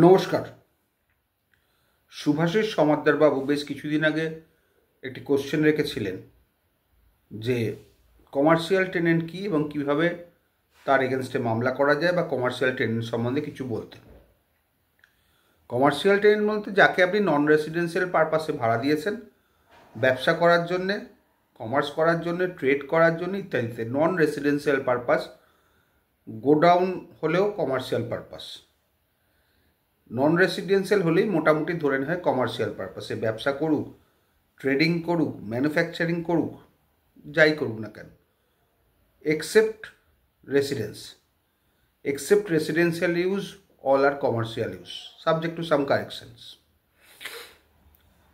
নমস্কার। শুভাশিস সমাদ্দার বাবু বেশ কিছুদিন আগে একটি কোশ্চেন রেখেছিলেন যে কমার্শিয়াল টেনেন্ট কী এবং কীভাবে তার এগেনস্টে মামলা করা যায় বা কমার্শিয়াল টেনেন্ট সম্বন্ধে কিছু বলতে। কমার্শিয়াল টেনেন্ট বলতে যাকে আপনি নন রেসিডেন্সিয়াল পারপাসে ভাড়া দিয়েছেন, ব্যবসা করার জন্যে, কমার্স করার জন্যে, ট্রেড করার জন্য ইত্যাদিতে। নন রেসিডেন্সিয়াল পারপাস, গোডাউন হলেও কমার্শিয়াল পারপাস। নন রেসিডেন্সিয়াল হলেই মোটামুটি ধরে নেওয়া হয় কমার্শিয়াল পারপাসে। ব্যবসা করুক, ট্রেডিং করুক, ম্যানুফ্যাকচারিং করুক, যাই করুক না কেন, except residence, except residential use, all are commercial use, subject to some corrections.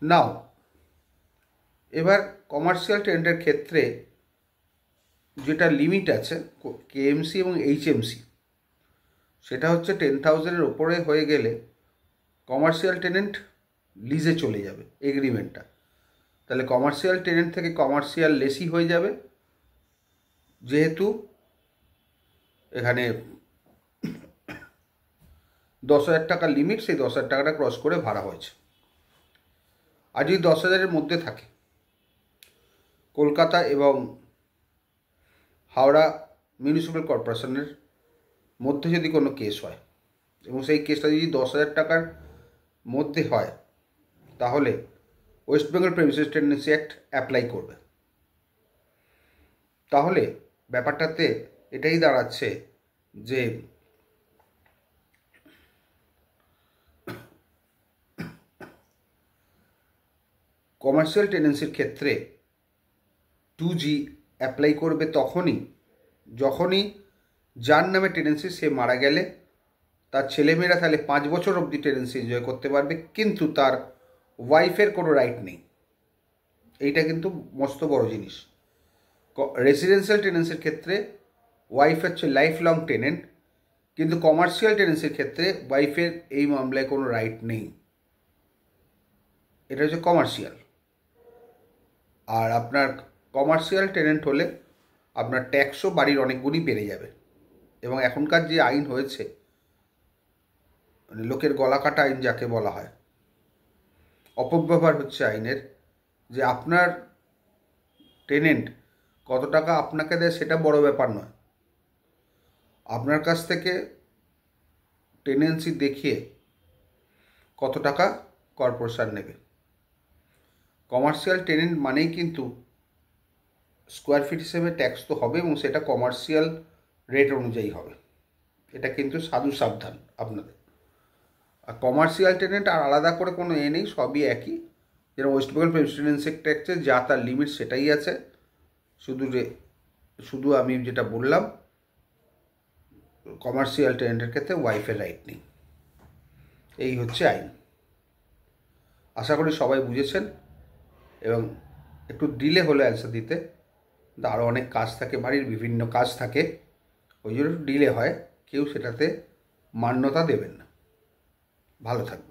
Now, এবার কমার্শিয়াল টেন্ডারের ক্ষেত্রে যেটা লিমিট আছে কেএমসি এবং এইচএমসি, সেটা হচ্ছে 10,000-এর ওপরে হয়ে গেলে কমার্শিয়াল টেনেন্ট লিজে চলে যাবে এগ্রিমেন্টটা। তাহলে কমার্শিয়াল টেনেন্ট থেকে কমার্শিয়াল লেসি হয়ে যাবে, যেহেতু এখানে 10,000 টাকা লিমিট, সেই 10,000 টাকাটা ক্রস করে ভাড়া হয়েছে। আর যদি 10,000-এর মধ্যে থাকে, কলকাতা এবং হাওড়া মিউনিসিপ্যাল কর্পোরেশনের মধ্যে যদি কোনো কেস হয় এবং সেই কেসটা যদি 10,000 টাকার মধ্যে হয়, তাহলে West Bengal premises tendency act apply করবে। তাহলে ব্যাপারটাতে এটাই দাঁড়াচ্ছে যে কমার্শিয়াল টেন্ডেন্সির ক্ষেত্রে 2G অ্যাপ্লাই করবে যখনই যার নামে টেন্ডেন্সি সে মারা গেলে তার ছেলেমেয়েরা তাহলে 5 বছর অবধি টেন্ডেন্সি এনজয় করতে পারবে, কিন্তু তার ওয়াইফের কোনো রাইট নেই। এইটা কিন্তু মস্ত বড় জিনিস। রেসিডেন্সিয়াল টেন্ডেন্সির ক্ষেত্রে ওয়াইফ হচ্ছে লাইফ লং টেনেন্ট, কিন্তু কমার্শিয়াল টেন্ডেন্সির ক্ষেত্রে ওয়াইফের এই মামলায় কোনো রাইট নেই। এটা হচ্ছে কমার্শিয়াল। আর আপনার কমার্শিয়াল টেনেন্ট হলে আপনার ট্যাক্সও বাড়ির অনেক গুণই বেড়ে যাবে। এবং এখনকার যে আইন হয়েছে, মানে লোকের গলা কাটা আইন যাকে বলা হয়, অপব্যবহার হচ্ছে আইনের, যে আপনার টেনেন্ট কত টাকা আপনাকে দেয় সেটা বড় ব্যাপার নয়, আপনার কাছ থেকে টেনেন্সি দেখিয়ে কত টাকা কর্পোরেশন নেবে। কমার্শিয়াল টেনেন্ট মানেই কিন্তু স্কোয়ার ফিট হিসেবে ট্যাক্স তো হবে এবং সেটা কমার্শিয়াল রেট অনুযায়ী হবে। এটা কিন্তু সাধু সাবধান আপনাদের। আর কমার্শিয়াল টেনেন্ট আর আলাদা করে কোনো নেই, সবই একই। যেরকম ওয়েস্ট বেঙ্গল প্রেসিডেন্সি ট্যাক্সে যা তার লিমিট সেটাই আছে, শুধু আমি যেটা বললাম, কমার্শিয়াল টেনেন্টের ক্ষেত্রে ওয়াইফের রাইট নেই। এই হচ্ছে আইন। আশা করি সবাই বুঝেছেন। এবং একটু ডিলে হলো অ্যান্সার দিতে, আরও অনেক কাজ থাকে, বাড়ির বিভিন্ন কাজ থাকে, ওই জন্য ডিলে হয়। কেউ সেটাতে মান্যতা দেবেন না। ভালো থাকবেন।